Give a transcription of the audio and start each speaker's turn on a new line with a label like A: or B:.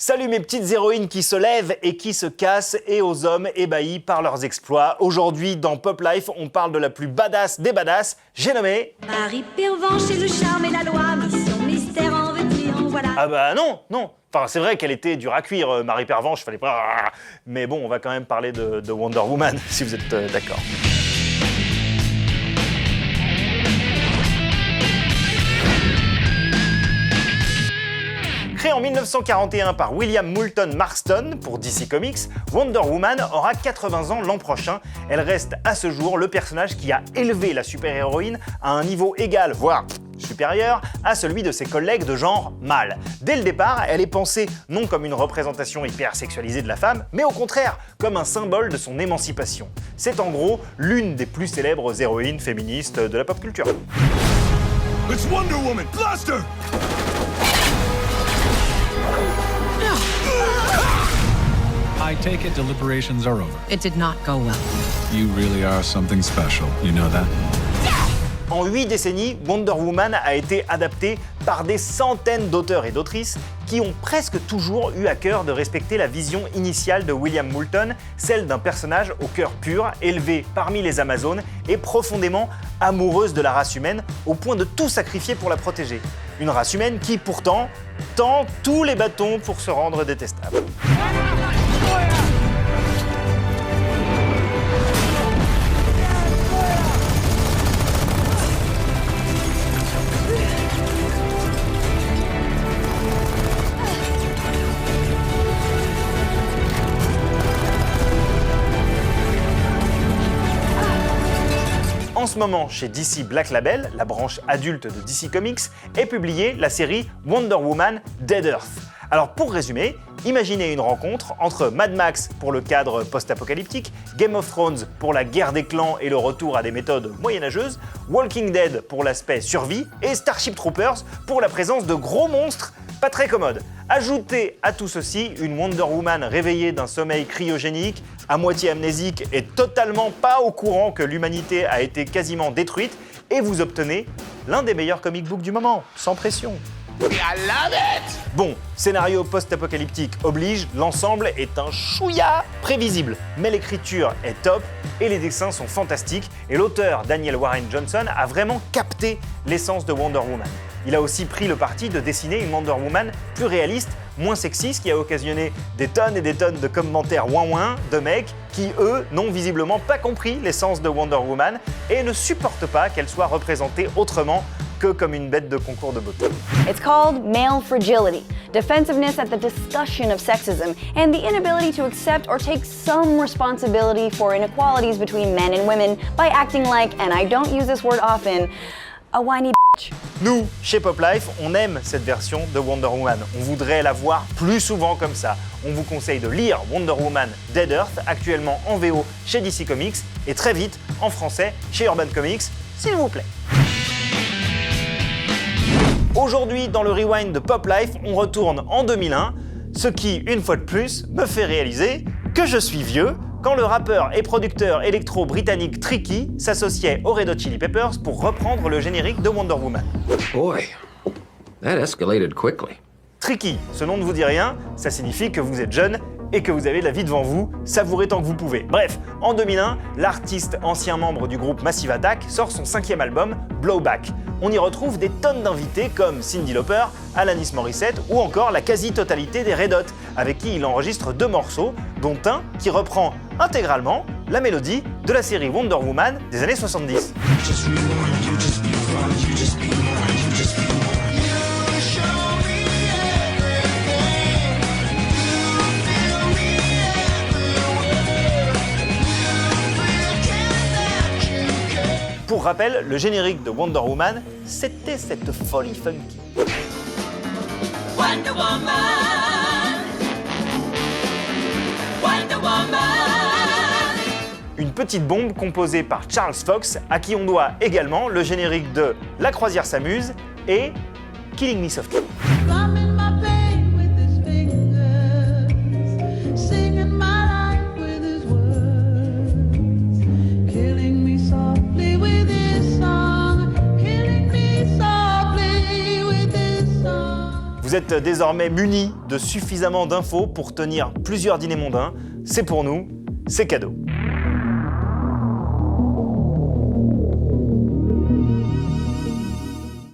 A: Salut mes petites héroïnes qui se lèvent et qui se cassent et aux hommes ébahis par leurs exploits. Aujourd'hui dans Pop Life, on parle de la plus badass des badasses, j'ai nommé...
B: Marie Pervenche et le charme et la loi, mission mystère en veux-tu en voilà.
A: Ah bah non. Enfin c'est vrai qu'elle était dure à cuire, Marie Pervenche, fallait pas... Mais bon, on va quand même parler de Wonder Woman, si vous êtes d'accord. Créée en 1941 par William Moulton Marston pour DC Comics, Wonder Woman aura 80 ans l'an prochain. Elle reste à ce jour le personnage qui a élevé la super-héroïne à un niveau égal, voire supérieur, à celui de ses collègues de genre mâle. Dès le départ, elle est pensée non comme une représentation hyper sexualisée de la femme, mais au contraire, comme un symbole de son émancipation. C'est en gros l'une des plus célèbres héroïnes féministes de la pop culture.
C: It's Wonder Woman! Blast her!
D: I take it deliberations are over.
E: It did not go well.
D: You really are something special, you know that?
A: En 8 décennies, Wonder Woman a été adaptée par des centaines d'auteurs et d'autrices qui ont presque toujours eu à cœur de respecter la vision initiale de William Moulton, celle d'un personnage au cœur pur, élevé parmi les Amazones et profondément amoureuse de la race humaine au point de tout sacrifier pour la protéger. Une race humaine qui pourtant tend tous les bâtons pour se rendre détestable. En ce moment, chez DC Black Label, la branche adulte de DC Comics, est publiée la série Wonder Woman Dead Earth. Alors pour résumer, imaginez une rencontre entre Mad Max pour le cadre post-apocalyptique, Game of Thrones pour la guerre des clans et le retour à des méthodes moyenâgeuses, Walking Dead pour l'aspect survie et Starship Troopers pour la présence de gros monstres pas très commodes. Ajoutez à tout ceci une Wonder Woman réveillée d'un sommeil cryogénique, à moitié amnésique et totalement pas au courant que l'humanité a été quasiment détruite, et vous obtenez l'un des meilleurs comic books du moment, sans pression.
C: I love it!
A: Bon, scénario post-apocalyptique oblige, l'ensemble est un chouïa prévisible, mais l'écriture est top et les dessins sont fantastiques, et l'auteur Daniel Warren Johnson a vraiment capté l'essence de Wonder Woman. Il a aussi pris le parti de dessiner une Wonder Woman plus réaliste, moins sexy, ce qui a occasionné des tonnes et des tonnes de commentaires ouin-ouin de mecs qui, eux, n'ont visiblement pas compris l'essence de Wonder Woman et ne supportent pas qu'elle soit représentée autrement que comme une bête de concours de beauté.
F: It's called male fragility, defensiveness at the discussion of sexism, and the inability to accept or take some responsibility for inequalities between men and women by acting like, and I don't use this word often, a whiny bitch.
A: Nous, chez Pop Life, on aime cette version de Wonder Woman. On voudrait la voir plus souvent comme ça. On vous conseille de lire Wonder Woman Dead Earth, actuellement en VO chez DC Comics, et très vite en français chez Urban Comics, s'il vous plaît. Aujourd'hui, dans le Rewind de Pop Life, on retourne en 2001, ce qui, une fois de plus, me fait réaliser que je suis vieux, quand le rappeur et producteur électro-britannique Tricky s'associait aux Red Hot Chili Peppers pour reprendre le générique de Wonder Woman.
G: Boy, that escalated quickly.
A: Tricky, ce nom ne vous dit rien, ça signifie que vous êtes jeune et que vous avez la vie devant vous, savourez tant que vous pouvez. Bref, en 2001, l'artiste ancien membre du groupe Massive Attack sort son 5e album, Blowback. On y retrouve des tonnes d'invités comme Cyndi Lauper, Alanis Morissette ou encore la quasi-totalité des Red Hot, avec qui il enregistre 2 morceaux, dont un qui reprend intégralement la mélodie de la série Wonder Woman des années 70. Pour rappel, le générique de Wonder Woman, c'était cette folie funky.
B: Wonder Woman, Wonder Woman.
A: Une petite bombe composée par Charles Fox, à qui on doit également le générique de La Croisière s'amuse et Killing Me Softly.
B: Drumming my pain with his fingers, singing my life with his words, killing me softly with his song, killing me softly with his song.
A: Vous êtes désormais munis de suffisamment d'infos pour tenir plusieurs dîners mondains. C'est pour nous, c'est cadeau.